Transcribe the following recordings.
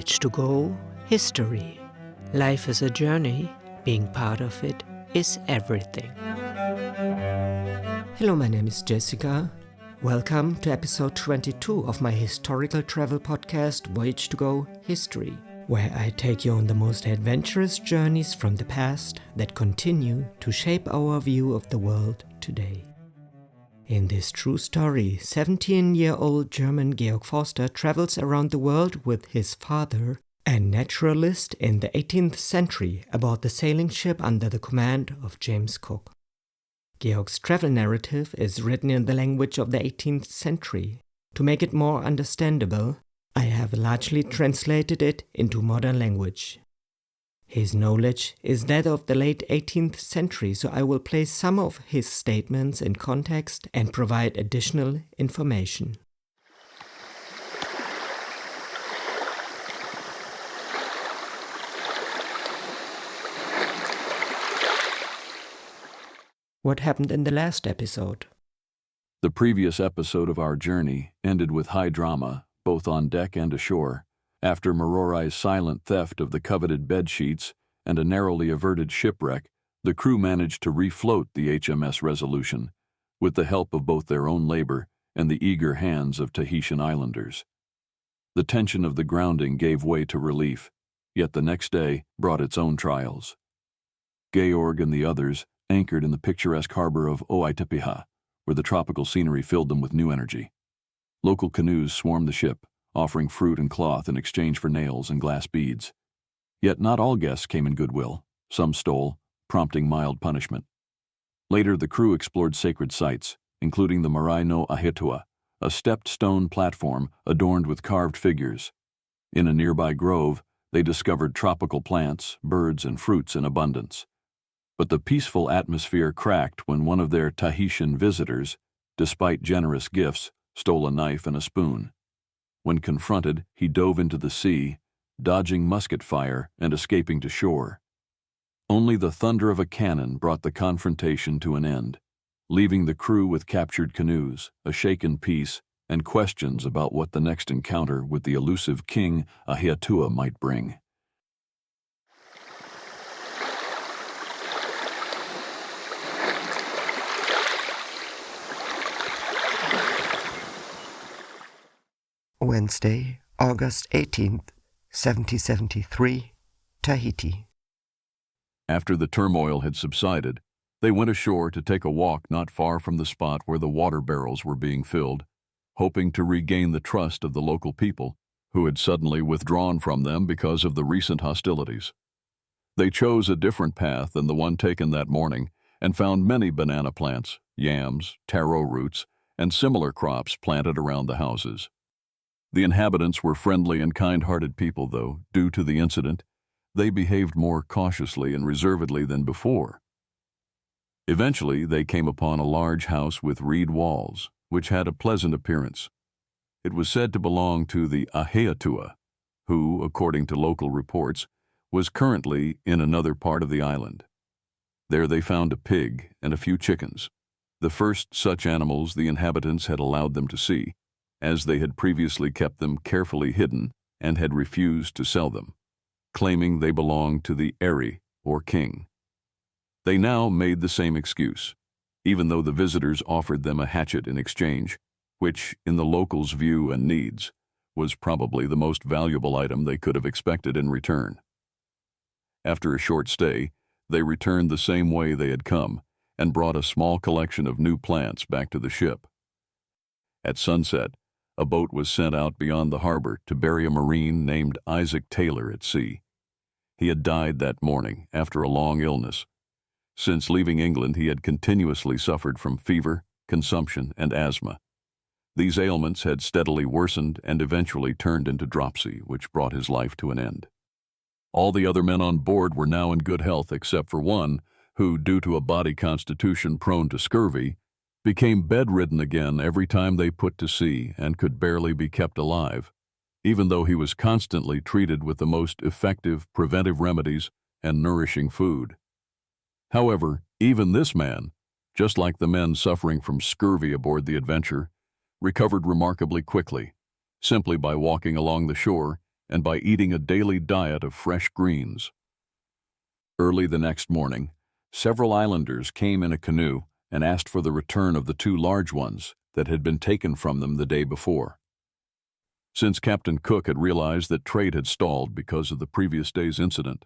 Voyage to go, history. Life is a journey, being part of it is everything. Hello, my name is Jessica. Welcome to episode 22 of my historical travel podcast, Voyage to go, history, where I take you on the most adventurous journeys from the past that continue to shape our view of the world today. In this true story, 17-year-old German Georg Forster travels around the world with his father, a naturalist in the 18th century, aboard the sailing ship under the command of James Cook. Georg's travel narrative is written in the language of the 18th century. To make it more understandable, I have largely translated it into modern language. His knowledge is that of the late 18th century, so I will place some of his statements in context and provide additional information. What happened in the last episode? The previous episode of our journey ended with high drama, both on deck and ashore. After Marorai's silent theft of the coveted bedsheets and a narrowly averted shipwreck, the crew managed to refloat the HMS Resolution, with the help of both their own labor and the eager hands of Tahitian islanders. The tension of the grounding gave way to relief, yet the next day brought its own trials. Georg and the others anchored in the picturesque harbor of Oaitapiha, where the tropical scenery filled them with new energy. Local canoes swarmed the ship, offering fruit and cloth in exchange for nails and glass beads. Yet not all guests came in goodwill. Some stole, prompting mild punishment. Later, the crew explored sacred sites, including the Marae no Ahitua, a stepped stone platform adorned with carved figures. In a nearby grove, they discovered tropical plants, birds, and fruits in abundance. But the peaceful atmosphere cracked when one of their Tahitian visitors, despite generous gifts, stole a knife and a spoon. When confronted, he dove into the sea, dodging musket fire and escaping to shore. Only the thunder of a cannon brought the confrontation to an end, leaving the crew with captured canoes, a shaken peace, and questions about what the next encounter with the elusive King Ahiatua might bring. Wednesday, August 18th, 1773, Tahiti. After the turmoil had subsided, they went ashore to take a walk not far from the spot where the water barrels were being filled, hoping to regain the trust of the local people, who had suddenly withdrawn from them because of the recent hostilities. They chose a different path than the one taken that morning and found many banana plants, yams, taro roots, and similar crops planted around the houses. The inhabitants were friendly and kind-hearted people, though, due to the incident, they behaved more cautiously and reservedly than before. Eventually, they came upon a large house with reed walls, which had a pleasant appearance. It was said to belong to the Ahiatua, who, according to local reports, was currently in another part of the island. There they found a pig and a few chickens, the first such animals the inhabitants had allowed them to see, as they had previously kept them carefully hidden and had refused to sell them, claiming they belonged to the Eri, or king. They now made the same excuse, even though the visitors offered them a hatchet in exchange, which, in the locals' view and needs, was probably the most valuable item they could have expected in return. After a short stay, they returned the same way they had come and brought a small collection of new plants back to the ship. At sunset, a boat was sent out beyond the harbor to bury a Marine named Isaac Taylor at sea. He had died that morning after a long illness. Since leaving England, he had continuously suffered from fever, consumption, and asthma. These ailments had steadily worsened and eventually turned into dropsy, which brought his life to an end. All the other men on board were now in good health except for one, who, due to a body constitution prone to scurvy, became bedridden again every time they put to sea and could barely be kept alive, even though he was constantly treated with the most effective preventive remedies and nourishing food. However, even this man, just like the men suffering from scurvy aboard the Adventure, recovered remarkably quickly, simply by walking along the shore and by eating a daily diet of fresh greens. Early the next morning, several islanders came in a canoe and asked for the return of the two large ones that had been taken from them the day before. Since Captain Cook had realized that trade had stalled because of the previous day's incident,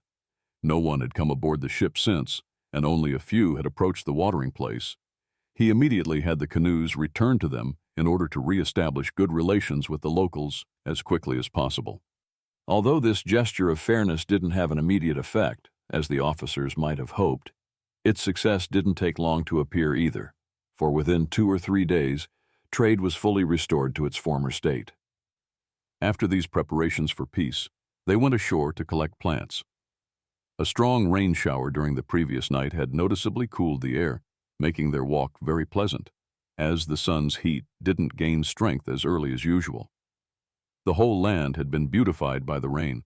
no one had come aboard the ship since, and only a few had approached the watering place, he immediately had the canoes returned to them in order to re-establish good relations with the locals as quickly as possible. Although this gesture of fairness didn't have an immediate effect, as the officers might have hoped, its success didn't take long to appear either, for within 2 or 3 days, trade was fully restored to its former state. After these preparations for peace, they went ashore to collect plants. A strong rain shower during the previous night had noticeably cooled the air, making their walk very pleasant, as the sun's heat didn't gain strength as early as usual. The whole land had been beautified by the rain.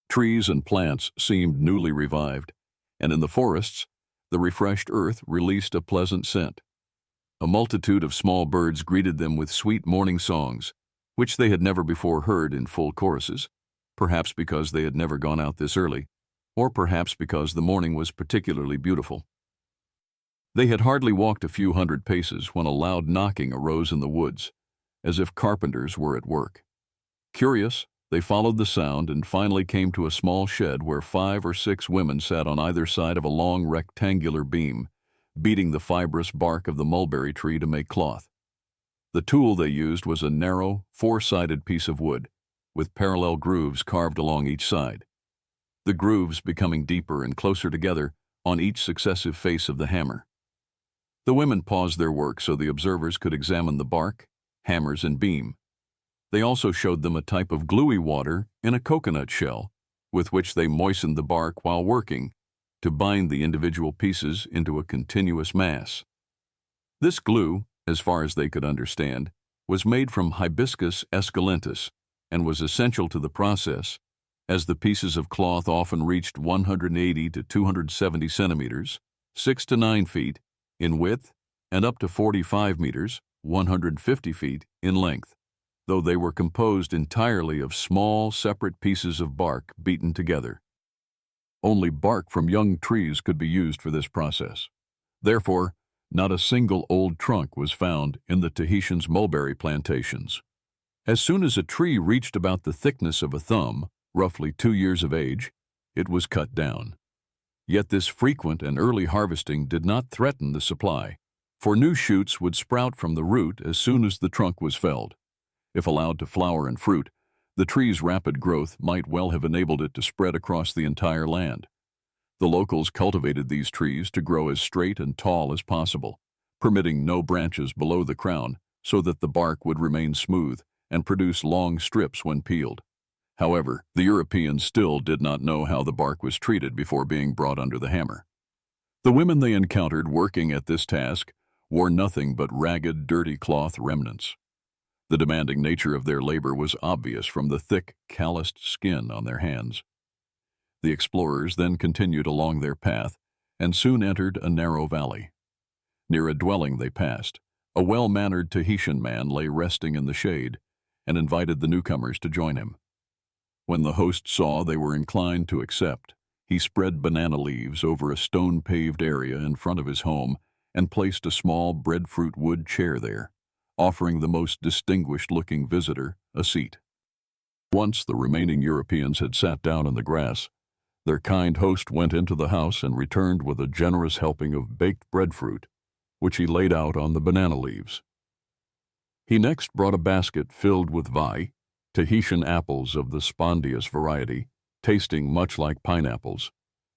Trees and plants seemed newly revived, and in the forests, the refreshed earth released a pleasant scent. A multitude of small birds greeted them with sweet morning songs, which they had never before heard in full choruses, perhaps because they had never gone out this early, or perhaps because the morning was particularly beautiful. They had hardly walked a few hundred paces when a loud knocking arose in the woods, as if carpenters were at work. Curious, they followed the sound and finally came to a small shed where 5 or 6 women sat on either side of a long rectangular beam, beating the fibrous bark of the mulberry tree to make cloth. The tool they used was a narrow, 4-sided piece of wood, with parallel grooves carved along each side, the grooves becoming deeper and closer together on each successive face of the hammer. The women paused their work so the observers could examine the bark, hammers, and beam. They also showed them a type of gluey water in a coconut shell, with which they moistened the bark while working to bind the individual pieces into a continuous mass. This glue, as far as they could understand, was made from hibiscus esculentus and was essential to the process, as the pieces of cloth often reached 180 to 270 centimeters, 6 to 9 feet, in width, and up to 45 meters, 150 feet, in length, though they were composed entirely of small, separate pieces of bark beaten together. Only bark from young trees could be used for this process. Therefore, not a single old trunk was found in the Tahitians' mulberry plantations. As soon as a tree reached about the thickness of a thumb, roughly 2 years of age, it was cut down. Yet this frequent and early harvesting did not threaten the supply, for new shoots would sprout from the root as soon as the trunk was felled. If allowed to flower and fruit, the tree's rapid growth might well have enabled it to spread across the entire land. The locals cultivated these trees to grow as straight and tall as possible, permitting no branches below the crown so that the bark would remain smooth and produce long strips when peeled. However, the Europeans still did not know how the bark was treated before being brought under the hammer. The women they encountered working at this task wore nothing but ragged, dirty cloth remnants. The demanding nature of their labor was obvious from the thick, calloused skin on their hands. The explorers then continued along their path and soon entered a narrow valley. Near a dwelling they passed, a well-mannered Tahitian man lay resting in the shade and invited the newcomers to join him. When the host saw they were inclined to accept, he spread banana leaves over a stone-paved area in front of his home and placed a small breadfruit wood chair there, offering the most distinguished-looking visitor a seat. Once the remaining Europeans had sat down in the grass, their kind host went into the house and returned with a generous helping of baked breadfruit, which he laid out on the banana leaves. He next brought a basket filled with vai, Tahitian apples of the spondeous variety, tasting much like pineapples,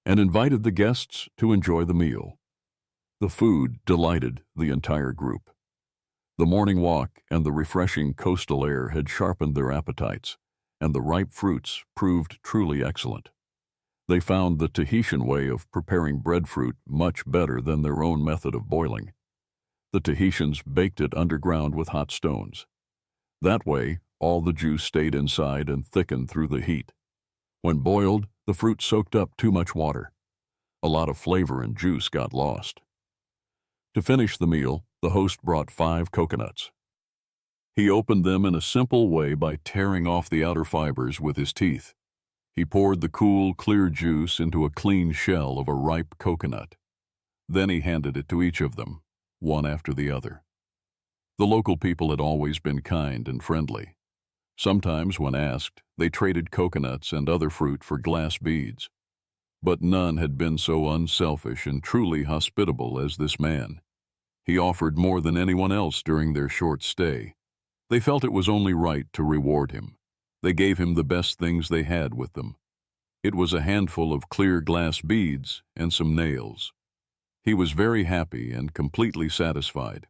and invited the guests to enjoy the meal. The food delighted the entire group. The morning walk and the refreshing coastal air had sharpened their appetites, and the ripe fruits proved truly excellent. They found the Tahitian way of preparing breadfruit much better than their own method of boiling. The Tahitians baked it underground with hot stones. That way, all the juice stayed inside and thickened through the heat. When boiled, the fruit soaked up too much water. A lot of flavor and juice got lost. To finish the meal, the host brought 5 coconuts. He opened them in a simple way by tearing off the outer fibers with his teeth. He poured the cool, clear juice into a clean shell of a ripe coconut. Then he handed it to each of them, one after the other. The local people had always been kind and friendly. Sometimes, when asked, they traded coconuts and other fruit for glass beads. But none had been so unselfish and truly hospitable as this man. He offered more than anyone else during their short stay. They felt it was only right to reward him. They gave him the best things they had with them. It was a handful of clear glass beads and some nails. He was very happy and completely satisfied.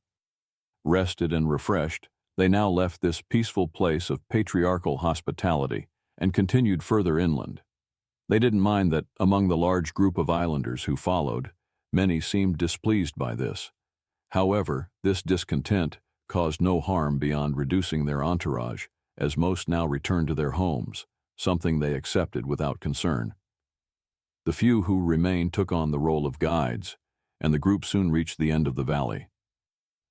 Rested and refreshed, they now left this peaceful place of patriarchal hospitality and continued further inland. They didn't mind that, among the large group of islanders who followed, many seemed displeased by this. However, this discontent caused no harm beyond reducing their entourage, as most now returned to their homes, something they accepted without concern. The few who remained took on the role of guides, and the group soon reached the end of the valley.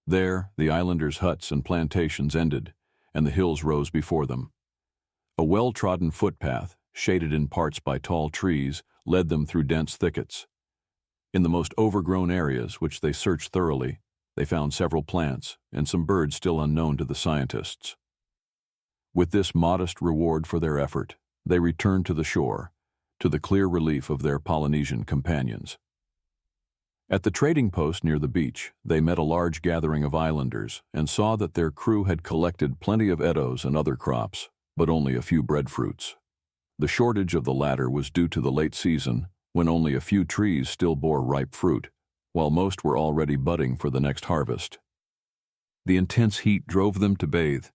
There, the islanders' huts and plantations ended, and the hills rose before them. A well-trodden footpath, shaded in parts by tall trees, led them through dense thickets. In the most overgrown areas, which they searched thoroughly, they found several plants and some birds still unknown to the scientists. With this modest reward for their effort, they returned to the shore, to the clear relief of their Polynesian companions. At the trading post near the beach, they met a large gathering of islanders and saw that their crew had collected plenty of edos and other crops, but only a few breadfruits. The shortage of the latter was due to the late season, when only a few trees still bore ripe fruit, while most were already budding for the next harvest. The intense heat drove them to bathe,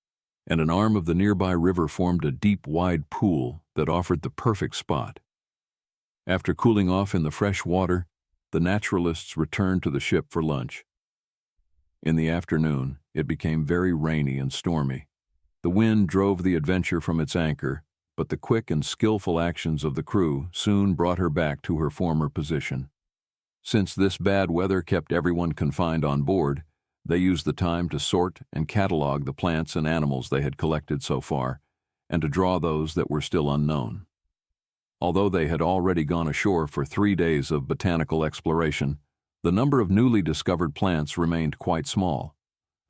and an arm of the nearby river formed a deep, wide pool that offered the perfect spot. After cooling off in the fresh water, the naturalists returned to the ship for lunch. In the afternoon, it became very rainy and stormy. The wind drove the Adventure from its anchor, but the quick and skillful actions of the crew soon brought her back to her former position. Since this bad weather kept everyone confined on board, they used the time to sort and catalog the plants and animals they had collected so far, and to draw those that were still unknown. Although they had already gone ashore for 3 days of botanical exploration, the number of newly discovered plants remained quite small,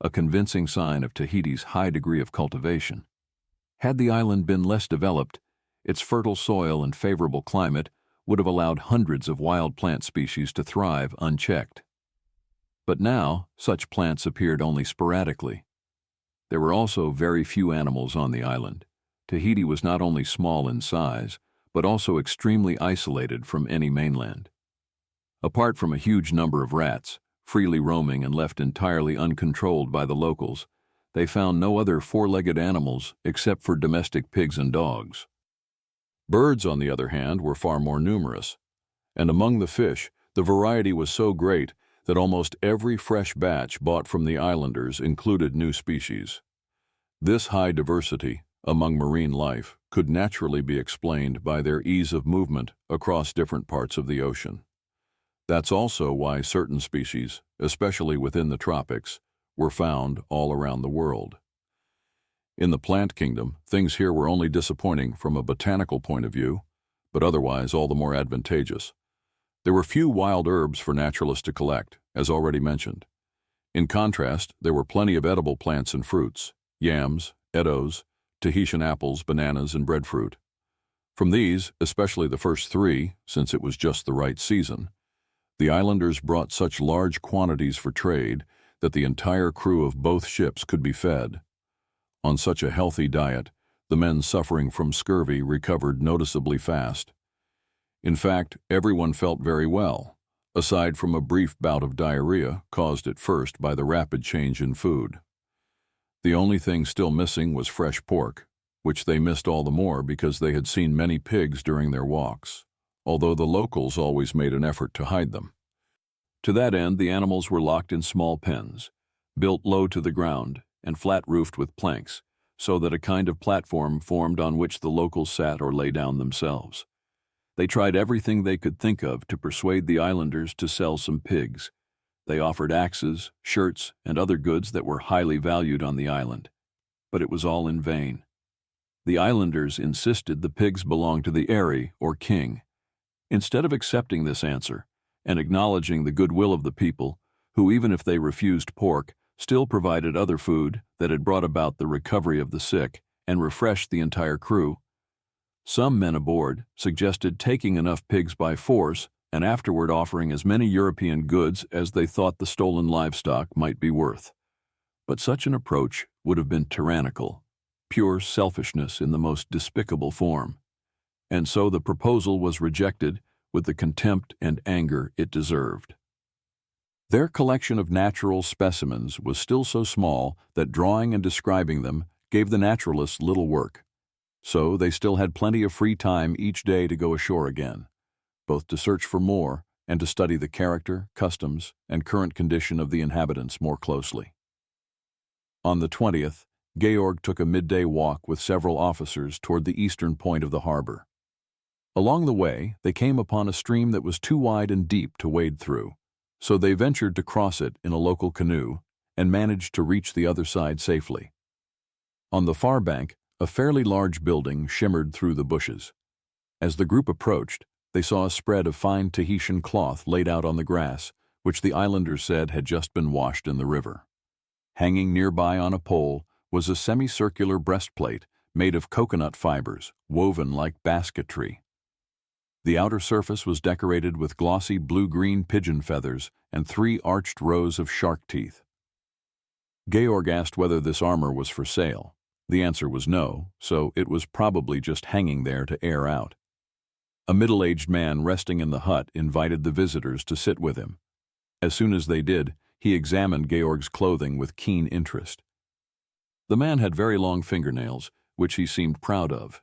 a convincing sign of Tahiti's high degree of cultivation. Had the island been less developed, its fertile soil and favorable climate would have allowed hundreds of wild plant species to thrive unchecked. But now, such plants appeared only sporadically. There were also very few animals on the island. Tahiti was not only small in size, but also extremely isolated from any mainland. Apart from a huge number of rats, freely roaming and left entirely uncontrolled by the locals, they found no other four-legged animals except for domestic pigs and dogs. Birds, on the other hand, were far more numerous, and among the fish, the variety was so great that almost every fresh batch bought from the islanders included new species. This high diversity among marine life could naturally be explained by their ease of movement across different parts of the ocean. That's also why certain species, especially within the tropics, were found all around the world. In the plant kingdom, things here were only disappointing from a botanical point of view, but otherwise all the more advantageous. There were few wild herbs for naturalists to collect, as already mentioned. In contrast, there were plenty of edible plants and fruits: yams, edos, Tahitian apples, bananas, and breadfruit. From these, especially the first 3, since it was just the right season, the islanders brought such large quantities for trade that the entire crew of both ships could be fed. On such a healthy diet, the men suffering from scurvy recovered noticeably fast. In fact, everyone felt very well, aside from a brief bout of diarrhea caused at first by the rapid change in food. The only thing still missing was fresh pork, which they missed all the more because they had seen many pigs during their walks, although the locals always made an effort to hide them. To that end, the animals were locked in small pens, built low to the ground and flat-roofed with planks, so that a kind of platform formed on which the locals sat or lay down themselves. They tried everything they could think of to persuade the islanders to sell some pigs. They offered axes, shirts, and other goods that were highly valued on the island. but it was all in vain. The islanders insisted the pigs belonged to the Eri, or king. Instead of accepting this answer and acknowledging the goodwill of the people, who, even if they refused pork, still provided other food that had brought about the recovery of the sick and refreshed the entire crew, some men aboard suggested taking enough pigs by force and afterward offering as many European goods as they thought the stolen livestock might be worth. But such an approach would have been tyrannical, pure selfishness in the most despicable form, and so the proposal was rejected with the contempt and anger it deserved. Their collection of natural specimens was still so small that drawing and describing them gave the naturalists little work, so they still had plenty of free time each day to go ashore again, both to search for more and to study the character, customs, and current condition of the inhabitants more closely. On the 20th, Georg took a midday walk with several officers toward the eastern point of the harbor. Along the way, they came upon a stream that was too wide and deep to wade through, so they ventured to cross it in a local canoe and managed to reach the other side safely. On the far bank, a fairly large building shimmered through the bushes. As the group approached, they saw a spread of fine Tahitian cloth laid out on the grass, which the islanders said had just been washed in the river. Hanging nearby on a pole was a semicircular breastplate made of coconut fibers, woven like basketry. The outer surface was decorated with glossy blue-green pigeon feathers and 3 arched rows of shark teeth. Georg asked whether this armor was for sale. The answer was no, so it was probably just hanging there to air out. A middle-aged man resting in the hut invited the visitors to sit with him. As soon as they did, he examined Georg's clothing with keen interest. The man had very long fingernails, which he seemed proud of.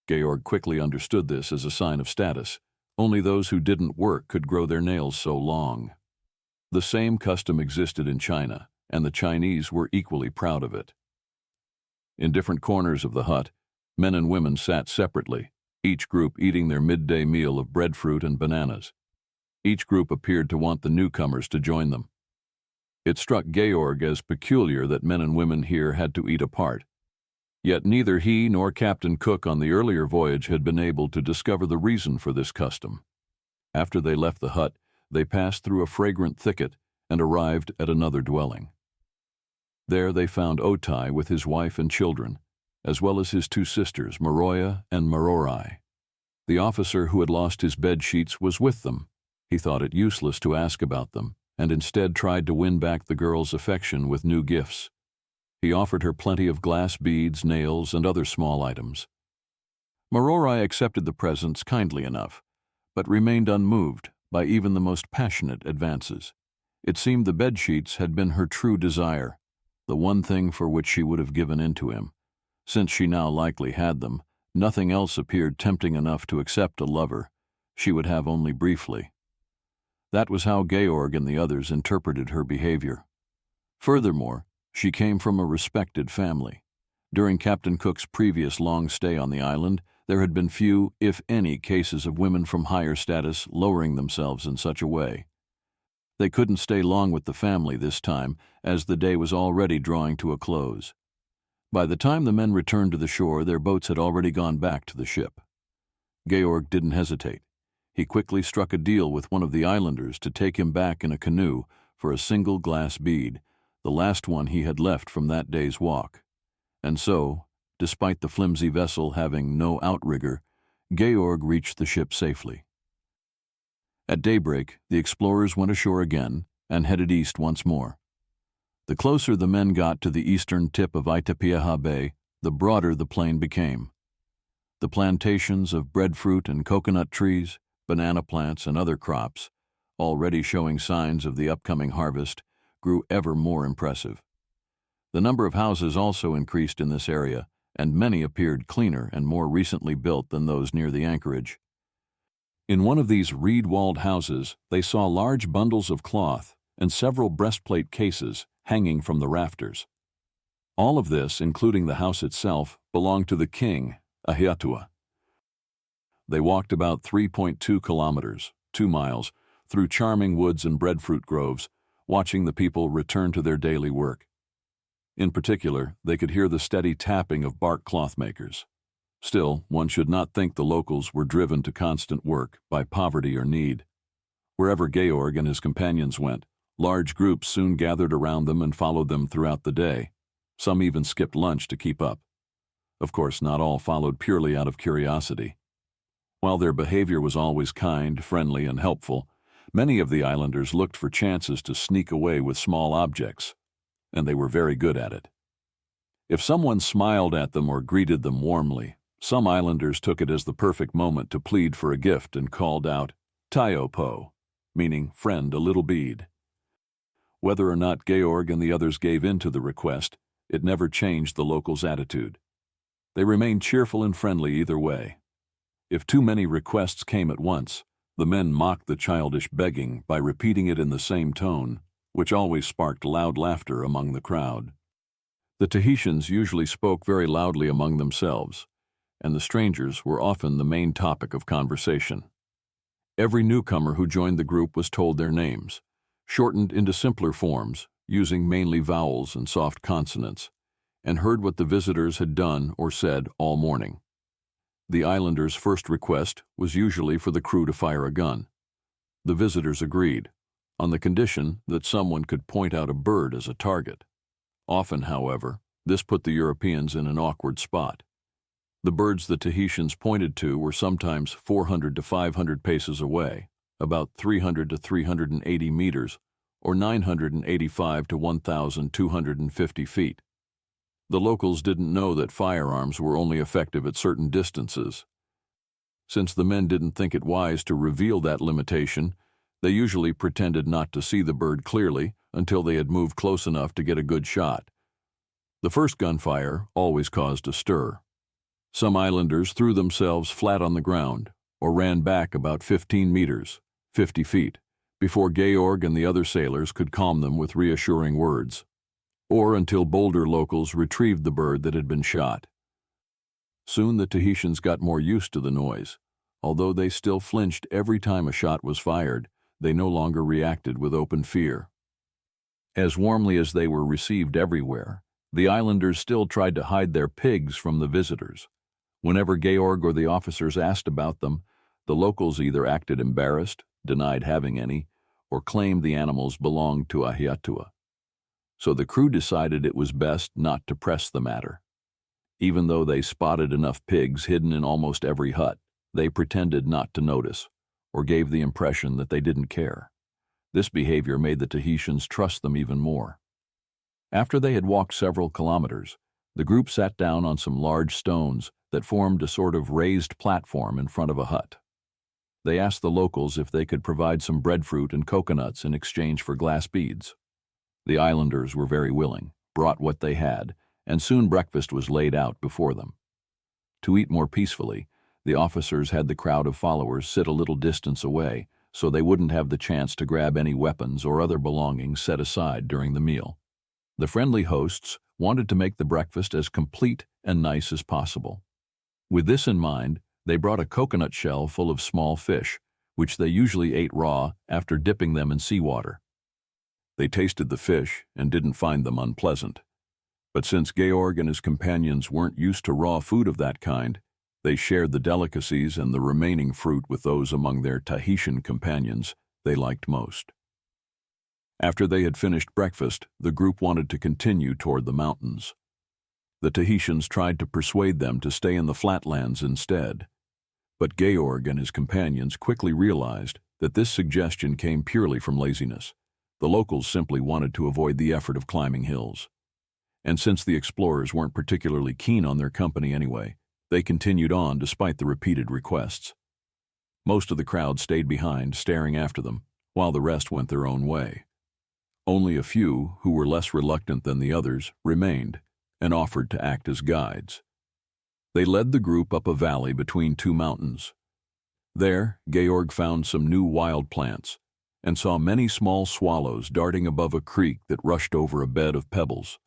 Georg quickly understood this as a sign of status. Only those who didn't work could grow their nails so long. The same custom existed in China, and the Chinese were equally proud of it. In different corners of the hut, men and women sat separately, each group eating their midday meal of breadfruit and bananas. Each group appeared to want the newcomers to join them. It struck Georg as peculiar that men and women here had to eat apart. Yet neither he nor Captain Cook on the earlier voyage had been able to discover the reason for this custom. After they left the hut, they passed through a fragrant thicket and arrived at another dwelling. There they found Otai with his wife and children, as well as his 2 sisters, Maroya and Marorai. The officer who had lost his bed sheets was with them. He thought it useless to ask about them, and instead tried to win back the girl's affection with new gifts. He offered her plenty of glass beads, nails, and other small items. Marorai accepted the presents kindly enough, but remained unmoved by even the most passionate advances. It seemed the bedsheets had been her true desire, the one thing for which she would have given in to him. Since she now likely had them, nothing else appeared tempting enough to accept a lover she would have only briefly. That was how Georg and the others interpreted her behavior. Furthermore, she came from a respected family. During Captain Cook's previous long stay on the island, there had been few, if any, cases of women from higher status lowering themselves in such a way. They couldn't stay long with the family this time, as the day was already drawing to a close. By the time the men returned to the shore, their boats had already gone back to the ship. Georg didn't hesitate. He quickly struck a deal with one of the islanders to take him back in a canoe for a single glass bead, the last one he had left from that day's walk. And so, despite the flimsy vessel having no outrigger, Georg reached the ship safely. At daybreak, the explorers went ashore again and headed east once more. The closer the men got to the eastern tip of Itapieha Bay, the broader the plain became. The plantations of breadfruit and coconut trees, banana plants, and other crops, already showing signs of the upcoming harvest, grew ever more impressive. The number of houses also increased in this area, and many appeared cleaner and more recently built than those near the anchorage. In one of these reed-walled houses, they saw large bundles of cloth and several breastplate cases hanging from the rafters. All of this, including the house itself, belonged to the king, Ahiatua. They walked about 3.2 kilometers, 2 miles, through charming woods and breadfruit groves, watching the people return to their daily work. In particular, they could hear the steady tapping of bark cloth makers. Still, one should not think the locals were driven to constant work by poverty or need. Wherever Georg and his companions went, large groups soon gathered around them and followed them throughout the day. Some even skipped lunch to keep up. Of course, not all followed purely out of curiosity. While their behavior was always kind, friendly, and helpful, many of the islanders looked for chances to sneak away with small objects, and they were very good at it. If someone smiled at them or greeted them warmly, some islanders took it as the perfect moment to plead for a gift and called out, "Taiopo," meaning friend, a little bead. Whether or not Georg and the others gave in to the request, it never changed the locals' attitude. They remained cheerful and friendly either way. If too many requests came at once, the men mocked the childish begging by repeating it in the same tone, which always sparked loud laughter among the crowd. The Tahitians usually spoke very loudly among themselves, and the strangers were often the main topic of conversation. Every newcomer who joined the group was told their names, shortened into simpler forms, using mainly vowels and soft consonants, and heard what the visitors had done or said all morning. The islanders' first request was usually for the crew to fire a gun. The visitors agreed, on the condition that someone could point out a bird as a target. Often, however, this put the Europeans in an awkward spot. The birds the Tahitians pointed to were sometimes 400 to 500 paces away, about 300 to 380 meters, or 985 to 1,250 feet. The locals didn't know that firearms were only effective at certain distances. Since the men didn't think it wise to reveal that limitation, they usually pretended not to see the bird clearly until they had moved close enough to get a good shot. The first gunfire always caused a stir. Some islanders threw themselves flat on the ground or ran back about 15 meters, 50 feet, before Georg and the other sailors could calm them with reassuring words, or until bolder locals retrieved the bird that had been shot. Soon the Tahitians got more used to the noise. Although they still flinched every time a shot was fired, they no longer reacted with open fear. As warmly as they were received everywhere, the islanders still tried to hide their pigs from the visitors. Whenever Georg or the officers asked about them, the locals either acted embarrassed, denied having any, or claimed the animals belonged to Ahiatua. So the crew decided it was best not to press the matter. Even though they spotted enough pigs hidden in almost every hut, they pretended not to notice, or gave the impression that they didn't care. This behavior made the Tahitians trust them even more. After they had walked several kilometers, the group sat down on some large stones that formed a sort of raised platform in front of a hut. They asked the locals if they could provide some breadfruit and coconuts in exchange for glass beads. The islanders were very willing, brought what they had, and soon breakfast was laid out before them. To eat more peacefully, the officers had the crowd of followers sit a little distance away so they wouldn't have the chance to grab any weapons or other belongings set aside during the meal. The friendly hosts wanted to make the breakfast as complete and nice as possible. With this in mind, they brought a coconut shell full of small fish, which they usually ate raw after dipping them in seawater. They tasted the fish and didn't find them unpleasant. But since Georg and his companions weren't used to raw food of that kind, they shared the delicacies and the remaining fruit with those among their Tahitian companions they liked most. After they had finished breakfast, the group wanted to continue toward the mountains. The Tahitians tried to persuade them to stay in the flatlands instead, but Georg and his companions quickly realized that this suggestion came purely from laziness. The locals simply wanted to avoid the effort of climbing hills. And since the explorers weren't particularly keen on their company anyway, they continued on despite the repeated requests. Most of the crowd stayed behind, staring after them, while the rest went their own way. Only a few, who were less reluctant than the others, remained and offered to act as guides. They led the group up a valley between two mountains. There, Georg found some new wild plants and saw many small swallows darting above a creek that rushed over a bed of pebbles.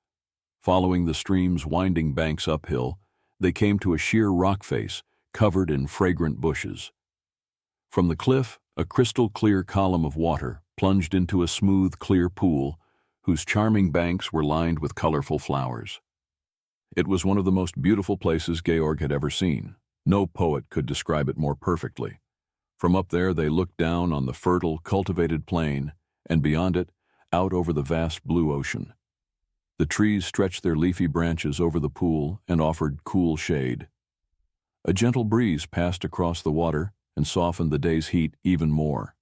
Following the stream's winding banks uphill, they came to a sheer rock face covered in fragrant bushes. From the cliff, a crystal-clear column of water plunged into a smooth, clear pool whose charming banks were lined with colorful flowers. It was one of the most beautiful places Georg had ever seen. No poet could describe it more perfectly. From up there they looked down on the fertile, cultivated plain, and beyond it, out over the vast blue ocean. The trees stretched their leafy branches over the pool and offered cool shade. A gentle breeze passed across the water and softened the day's heat even more.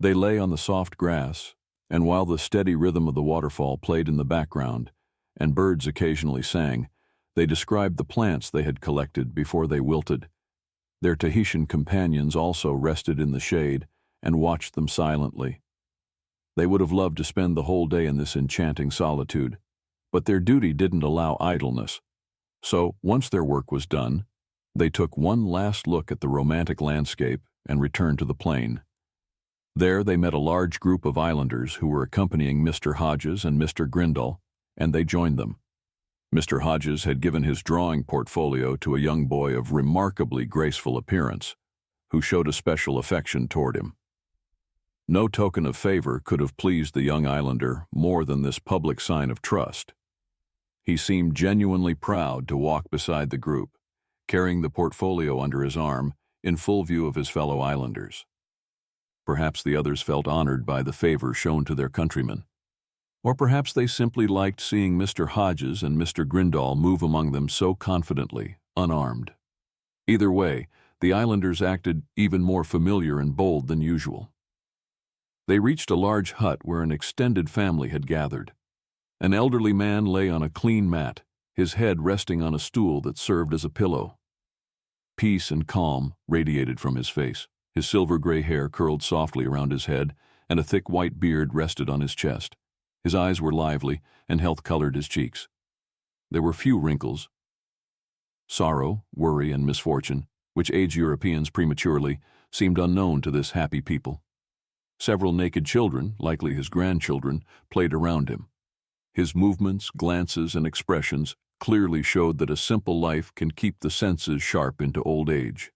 They lay on the soft grass, and while the steady rhythm of the waterfall played in the background, and birds occasionally sang, they described the plants they had collected before they wilted. Their Tahitian companions also rested in the shade and watched them silently. They would have loved to spend the whole day in this enchanting solitude, but their duty didn't allow idleness. So, once their work was done, they took one last look at the romantic landscape and returned to the plain. There they met a large group of islanders who were accompanying Mr. Hodges and Mr. Grindal, and they joined them. Mr. Hodges had given his drawing portfolio to a young boy of remarkably graceful appearance, who showed a special affection toward him. No token of favor could have pleased the young islander more than this public sign of trust. He seemed genuinely proud to walk beside the group, carrying the portfolio under his arm, in full view of his fellow islanders. Perhaps the others felt honored by the favor shown to their countrymen. Or perhaps they simply liked seeing Mr. Hodges and Mr. Grindal move among them so confidently, unarmed. Either way, the islanders acted even more familiar and bold than usual. They reached a large hut where an extended family had gathered. An elderly man lay on a clean mat, his head resting on a stool that served as a pillow. Peace and calm radiated from his face. His silver-gray hair curled softly around his head, and a thick white beard rested on his chest. His eyes were lively, and health colored his cheeks. There were few wrinkles. Sorrow, worry, and misfortune, which age Europeans prematurely, seemed unknown to this happy people. Several naked children, likely his grandchildren, played around him. His movements, glances, and expressions clearly showed that a simple life can keep the senses sharp into old age.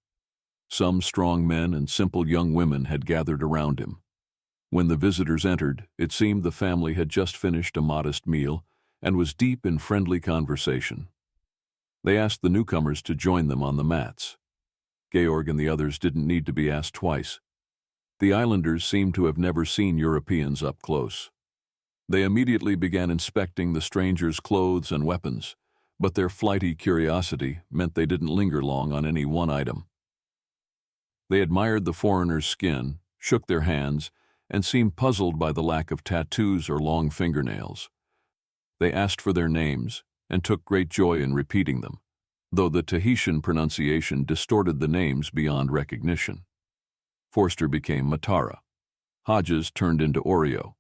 Some strong men and simple young women had gathered around him. When the visitors entered, it seemed the family had just finished a modest meal and was deep in friendly conversation. They asked the newcomers to join them on the mats. Georg and the others didn't need to be asked twice. The islanders seemed to have never seen Europeans up close. They immediately began inspecting the strangers' clothes and weapons, but their flighty curiosity meant they didn't linger long on any one item. They admired the foreigner's skin, shook their hands, and seemed puzzled by the lack of tattoos or long fingernails. They asked for their names and took great joy in repeating them, though the Tahitian pronunciation distorted the names beyond recognition. Forster became Matara. Hodges turned into Oreo.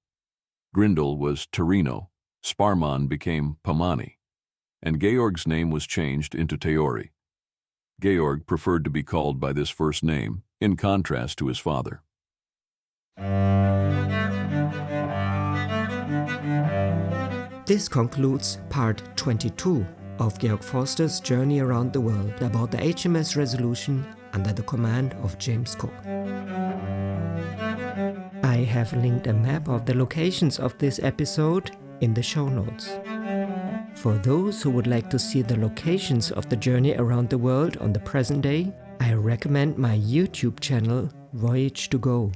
Grindal was Torino. Sparman became Pamani. And Georg's name was changed into Teori. Georg preferred to be called by this first name, in contrast to his father. This concludes part 22 of Georg Forster's journey around the world about the HMS Resolution under the command of James Cook. I have linked a map of the locations of this episode in the show notes. For those who would like to see the locations of the journey around the world on the present day, I recommend my YouTube channel, Voyage to Go.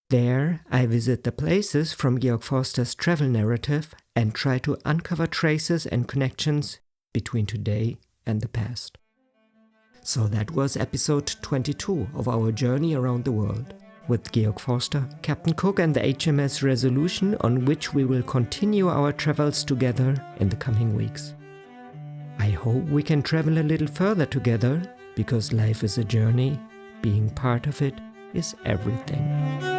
There, I visit the places from Georg Forster's travel narrative and try to uncover traces and connections between today and the past. So that was episode 22 of our journey around the world, with Georg Forster, Captain Cook and the HMS Resolution, on which we will continue our travels together in the coming weeks. I hope we can travel a little further together, because life is a journey, being part of it is everything.